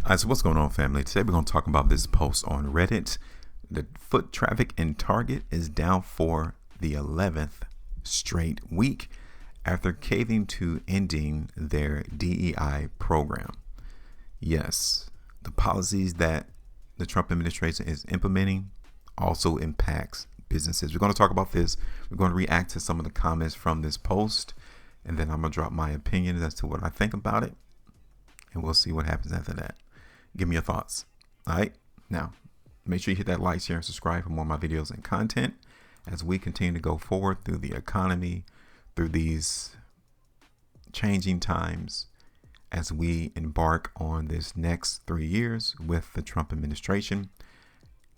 All right, so what's going on, family? Today we're going to talk about this post on Reddit. The foot traffic in Target is down for the 11th straight week after caving to ending their DEI program. Yes, the policies that the Trump administration is implementing also impacts businesses. We're going to talk about this. We're going to react to some of the comments from this post, and then I'm going to drop my opinion as to what I think about it, and we'll see what happens after that. Give me your thoughts. All right. Now, make sure you hit that like, share, and subscribe for more of my videos and content as we continue to go forward through the economy, through these changing times, as we embark on this next 3 years with the Trump administration.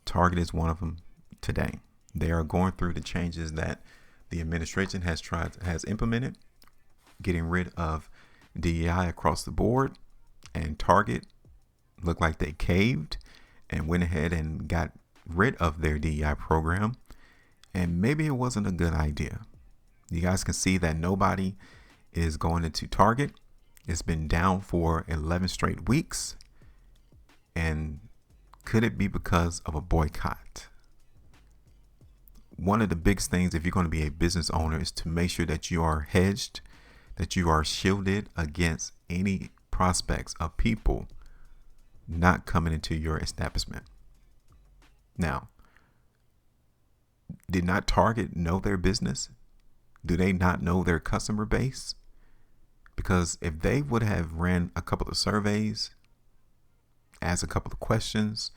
Target is one of them today. They are going through the changes that the administration has implemented, getting rid of DEI across the board, and Target looked like they caved and went ahead and got rid of their DEI program. And maybe it wasn't a good idea. You guys can see that nobody is going into Target. It's been down for 11 straight weeks. And could it be because of a boycott? One of the biggest things, if you're going to be a business owner, is to make sure that you are hedged, that you are shielded against any prospects of people not coming into your establishment. Now, did not Target know their business? Do they not know their customer base? Because if they would have ran a couple of surveys, asked a couple of questions,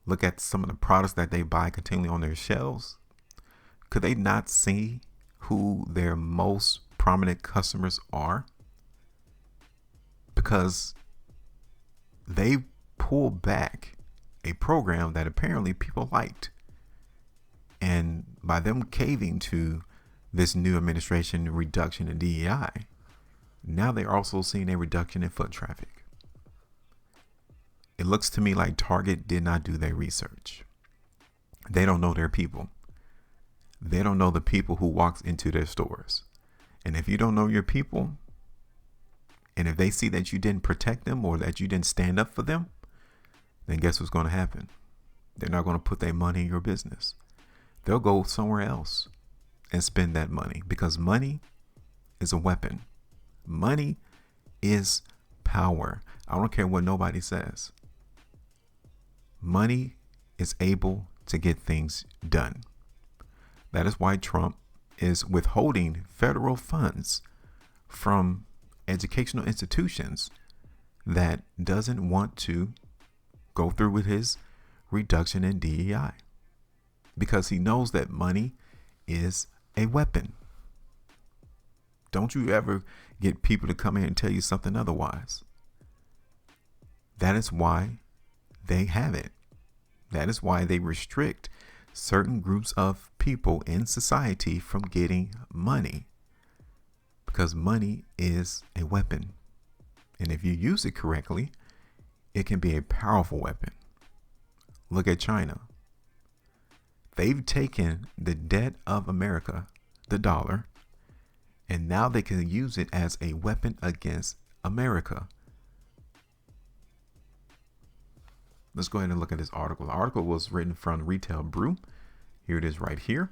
look at some of the products that they buy continually on their shelves, could they not see who their most prominent customers are? Because they pulled back a program that apparently people liked. And by them caving to this new administration reduction in DEI, now they're also seeing a reduction in foot traffic. It looks to me like Target did not do their research. They don't know their people. They don't know the people who walks into their stores. And if you don't know your people, and if they see that you didn't protect them or that you didn't stand up for them, then guess what's going to happen? They're not going to put their money in your business. They'll go somewhere else and spend that money, because money is a weapon. Money is power. I don't care what nobody says. Money is able to get things done. That is why Trump is withholding federal funds from educational institutions that doesn't want to go through with his reduction in DEI, because he knows that money is a weapon. Don't you ever get people to come in and tell you something otherwise. That is why they have it. That is why they restrict certain groups of people in society from getting money. Because money is a weapon. And if you use it correctly, it can be a powerful weapon. Look at China. They've taken the debt of America, the dollar, and now they can use it as a weapon against America. Let's go ahead and look at this article. The article was written from Retail Brew. Here it is right here.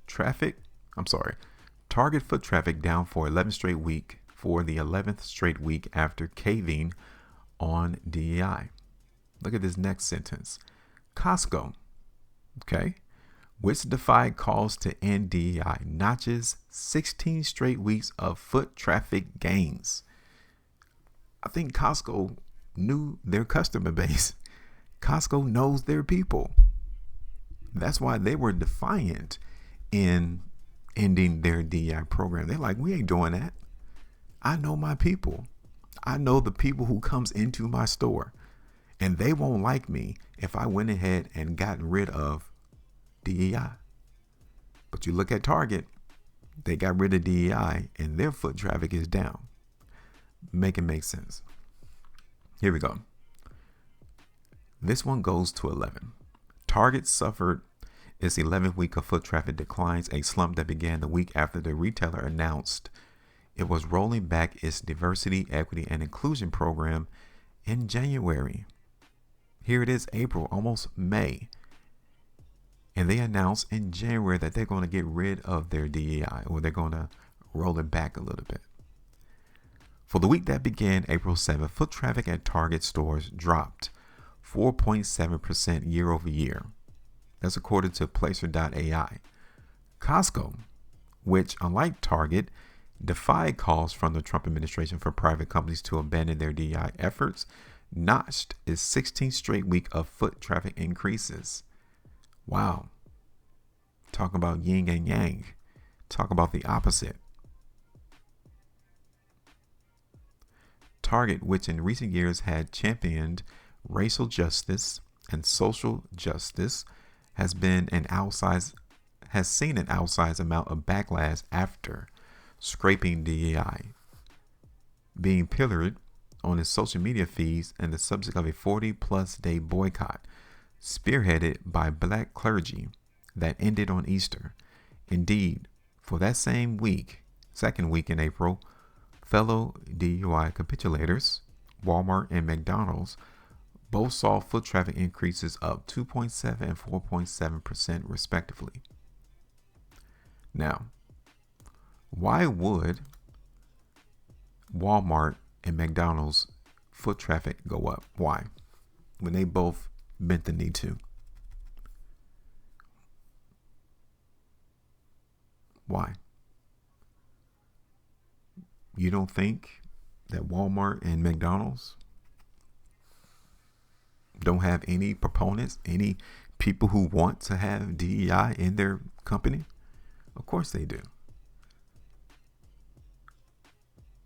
Target foot traffic down for 11 straight week for the 11th straight week after caving on DEI. Look at this next sentence. Costco, which defied calls to end DEI, notches 16 straight weeks of foot traffic gains. I think Costco knew their customer base. Costco knows their people. That's why they were defiant in ending their DEI program. They're like, we ain't doing that. I know my people. I know the people who comes into my store, and they won't like me if I went ahead and gotten rid of DEI. But you look at Target, they got rid of DEI and their foot traffic is down. Make it make sense. Here we go. This one goes to 11. Target suffered its 11th week of foot traffic declines, a slump that began the week after the retailer announced it was rolling back its diversity, equity, and inclusion program in January. Here it is, April, almost May. And they announced in January that they're going to get rid of their DEI, or they're going to roll it back a little bit. For the week that began April 7th, foot traffic at Target stores dropped 4.7% year over year. That's according to Placer.ai. Costco, which, unlike Target, defied calls from the Trump administration for private companies to abandon their DEI efforts, notched its 16th straight week of foot traffic increases. Wow. Talk about yin and yang. Talk about the opposite. Target, which in recent years had championed racial justice and social justice, has seen an outsized amount of backlash after scraping DEI, being pillared on its social media feeds and the subject of a 40-plus day boycott, spearheaded by black clergy, that ended on Easter. Indeed, for that same week, second week in April, fellow DUI capitulators, Walmart and McDonald's, both saw foot traffic increases of 2.7 and 4.7% respectively. Now, why would Walmart and McDonald's foot traffic go up? Why? When they both bent the knee to. Why? You don't think that Walmart and McDonald's don't have any proponents, any people who want to have DEI in their company? Of course they do.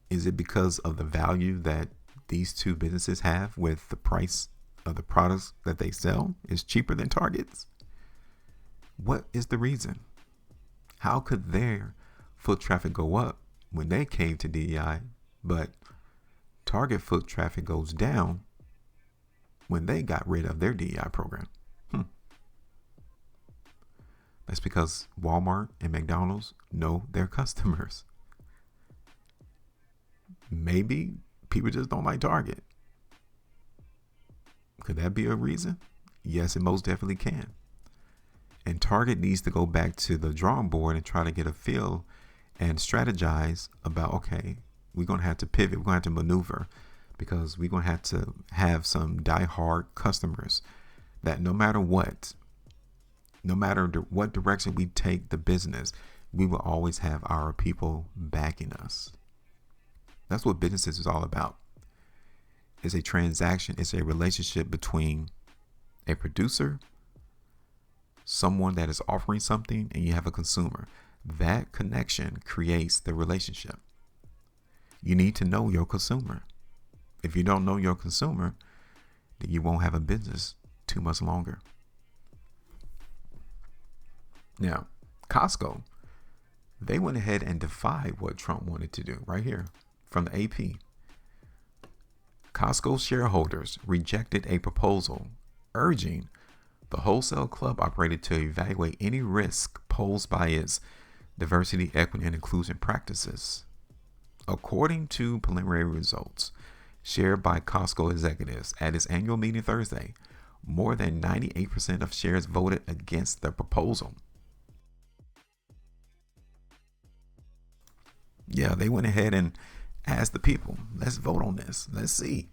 Is it because of the value that these two businesses have with the price of the products that they sell is cheaper than Target's? What is the reason? How could their foot traffic go up when they came to DEI, but Target foot traffic goes down when they got rid of their DEI program? That's because Walmart and McDonald's know their customers. Maybe people just don't like Target. Could that be a reason? Yes, it most definitely can. And Target needs to go back to the drawing board and try to get a feel and strategize about, okay, we're going to have to pivot. We're going to have to maneuver, because we're going to have some diehard customers that no matter what direction we take the business, we will always have our people backing us. That's what businesses is all about. It's a transaction. It's a relationship between a producer, someone that is offering something, and you have a consumer. That connection creates the relationship. You need to know your consumer. If you don't know your consumer, then you won't have a business too much longer. Now, Costco, they went ahead and defied what Trump wanted to do right here from the AP. Costco shareholders rejected a proposal urging the wholesale club operator to evaluate any risk posed by its diversity, equity, and inclusion practices. According to preliminary results shared by Costco executives at its annual meeting Thursday, more than 98% of shares voted against the proposal. Yeah, they went ahead and asked the people, let's vote on this. Let's see.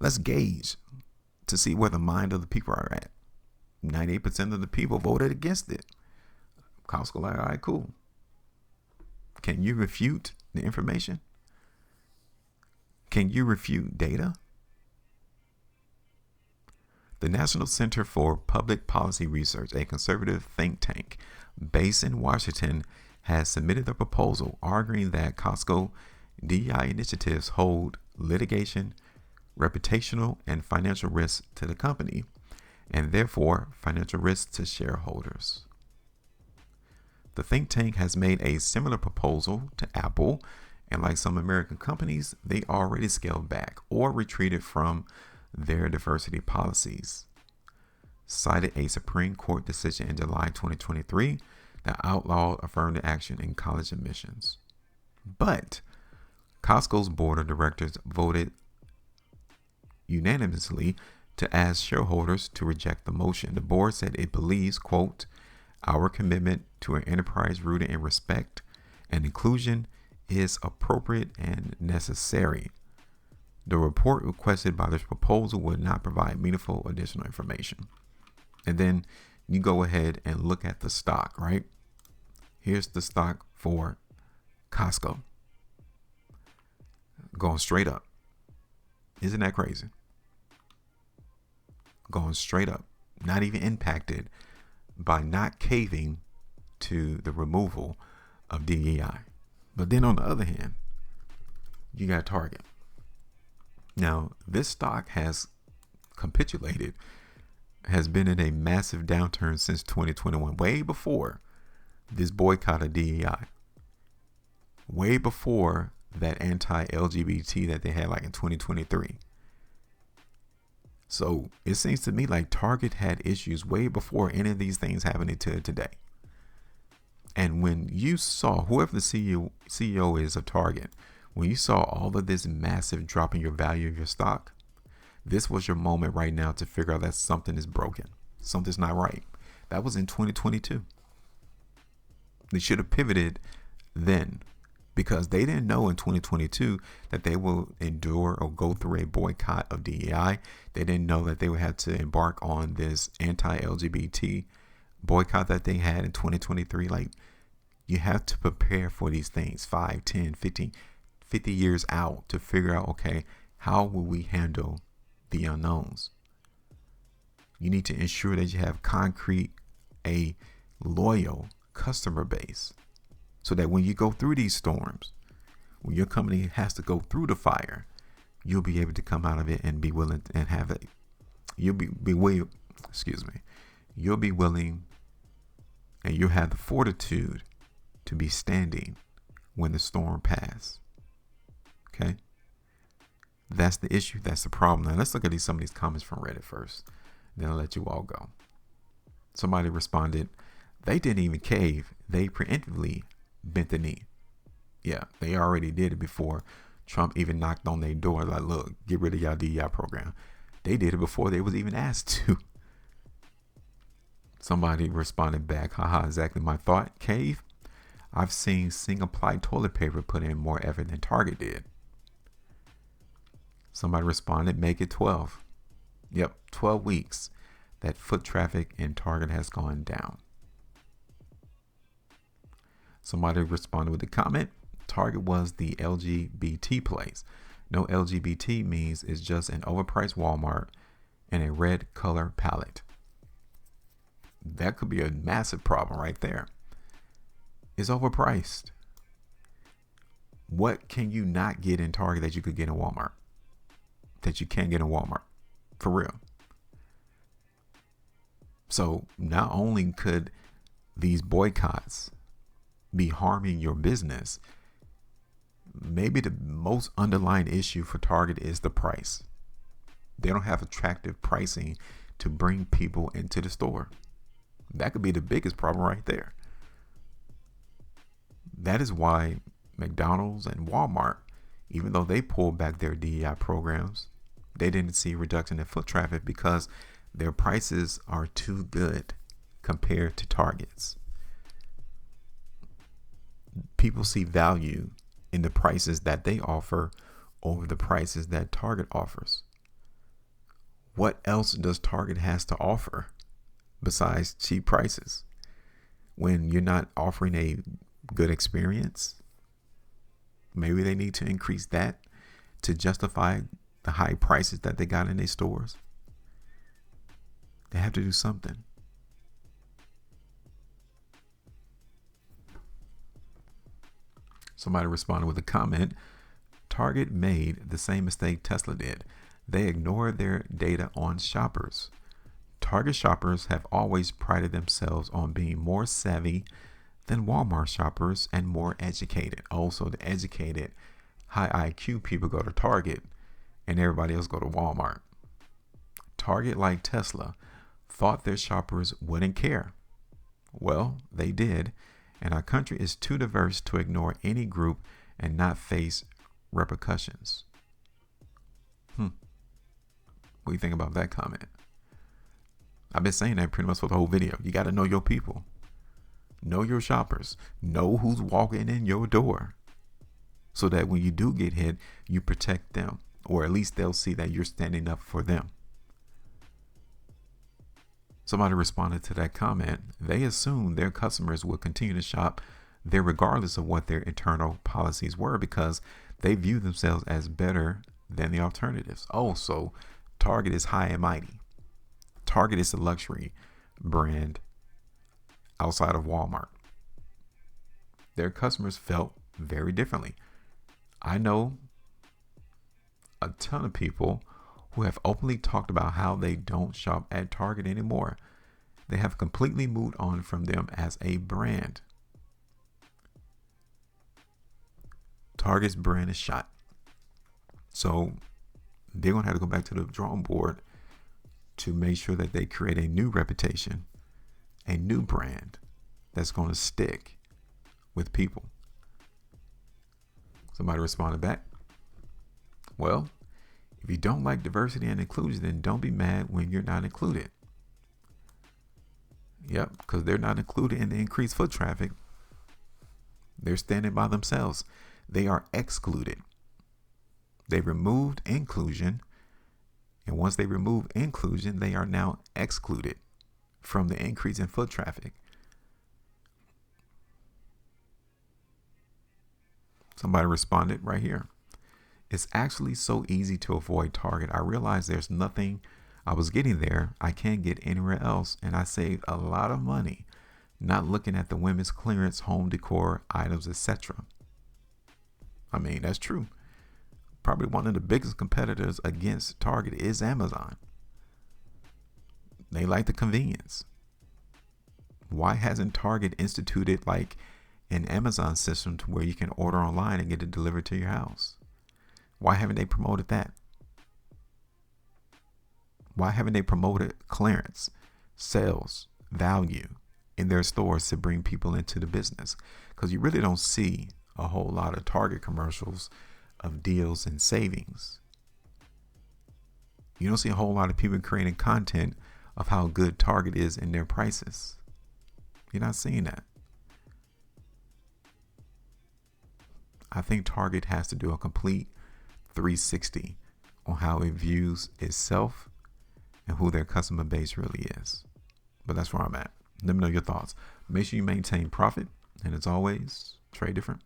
Let's gauge to see where the mind of the people are at. 98% of the people voted against it. Costco like, all right, cool. Can you refute the information? Can you refute data? The National Center for Public Policy Research, a conservative think tank based in Washington, has submitted a proposal arguing that Costco DEI initiatives hold litigation, reputational, and financial risks to the company, and therefore financial risks to shareholders. The think tank has made a similar proposal to Apple, and like some American companies, they already scaled back or retreated from their diversity policies, cited a Supreme Court decision in July 2023 that outlawed affirmative action in college admissions. But Costco's board of directors voted unanimously to ask shareholders to reject the motion. The board said it believes, quote, our commitment to an enterprise rooted in respect and inclusion is appropriate and necessary. The report requested by this proposal would not provide meaningful additional information. And then you go ahead and look at the stock, right? Here's the stock for Costco. Going straight up. Isn't that crazy? Going straight up. Not even impacted by not caving to the removal of DEI. But then on the other hand, you got Target. Now, this stock has capitulated, has been in a massive downturn since 2021, way before this boycott of DEI, way before that anti-LGBT that they had like in 2023. So it seems to me like Target had issues way before any of these things happening to today. And when you saw, whoever the CEO is of Target, when you saw all of this massive drop in your value of your stock, this was your moment right now to figure out that something is broken. Something's not right. That was in 2022. They should have pivoted then, because they didn't know in 2022 that they will endure or go through a boycott of DEI. They didn't know that they would have to embark on this anti-LGBT boycott that they had in 2023. Like, you have to prepare for these things 5, 10, 15, 50 years out to figure out, okay, how will we handle the unknowns? You need to ensure that you have a loyal customer base, so that when you go through these storms, when your company has to go through the fire, you'll be able to come out of it and be willing and have it. You'll be willing, and you'll have the fortitude to be standing when the storm passes. Okay, that's the issue. That's the problem. Now let's look at some of these comments from Reddit first. Then I'll let you all go. Somebody responded, they didn't even cave. They preemptively bent the knee. Yeah, they already did it before Trump even knocked on their door. Like, look, get rid of y'all DEI program. They did it before they was even asked to. Somebody responded back, haha, exactly my thought. Cave, I've seen single-ply toilet paper put in more effort than Target did. Somebody responded, make it 12. Yep, 12 weeks that foot traffic in Target has gone down. Somebody responded with a comment, Target was the LGBT place. No LGBT means it's just an overpriced Walmart and a red color palette. That could be a massive problem right there. It's overpriced. What can you not get in Target that you could get in Walmart? That you can't get in Walmart? For real. So not only could these boycotts be harming your business, maybe the most underlying issue for Target is the price. They don't have attractive pricing to bring people into the store. That could be the biggest problem right there. That is why McDonald's and Walmart, even though they pulled back their DEI programs, they didn't see a reduction in foot traffic because their prices are too good compared to Target's. People see value in the prices that they offer over the prices that Target offers. What else does Target has to offer besides cheap prices? When you're not offering a good experience, maybe they need to increase that to justify the high prices that they got in their stores. They have to do something. Somebody responded with a comment, Target made the same mistake Tesla did. They ignored their data on shoppers. Target shoppers have always prided themselves on being more savvy than Walmart shoppers and more educated. Also, the educated, high IQ people go to Target and everybody else go to Walmart. Target, like Tesla, thought their shoppers wouldn't care. Well, they did, and our country is too diverse to ignore any group and not face repercussions. What do you think about that comment? I've been saying that pretty much for the whole video. You got to know your people. Know your shoppers. Know who's walking in your door. So that when you do get hit, you protect them. Or at least they'll see that you're standing up for them. Somebody responded to that comment. They assume their customers will continue to shop there regardless of what their internal policies were because they view themselves as better than the alternatives. Oh, so Target is high and mighty. Target is a luxury brand outside of Walmart. Their customers felt very differently. I know a ton of people who have openly talked about how they don't shop at Target anymore. They have completely moved on from them as a brand. Target's brand is shot. So they're going to have to go back to the drawing board to make sure that they create a new reputation, a new brand that's going to stick with people. Somebody responded back, well, if you don't like diversity and inclusion, then don't be mad when you're not included. Yep, because they're not included in the increased foot traffic. They're standing by themselves. They are excluded. They removed inclusion. And once they remove inclusion, they are now excluded from the increase in foot traffic. Somebody responded right here. It's actually so easy to avoid Target. I realized there's nothing I was getting there I can't get anywhere else, and I saved a lot of money not looking at the women's clearance, home decor items, etc. I mean, that's true. Probably one of the biggest competitors against Target is Amazon. They like the convenience. Why hasn't Target instituted like an Amazon system to where you can order online and get it delivered to your house? Why haven't they promoted that? Why haven't they promoted clearance, sales, value in their stores to bring people into the business? Because you really don't see a whole lot of Target commercials of deals and savings. You don't see a whole lot of people creating content of how good Target is in their prices. You're not seeing that. I think Target has to do a complete 360 on how it views itself and who their customer base really is. But that's where I'm at. Let me know your thoughts. Make sure you maintain profit. And as always, trade different.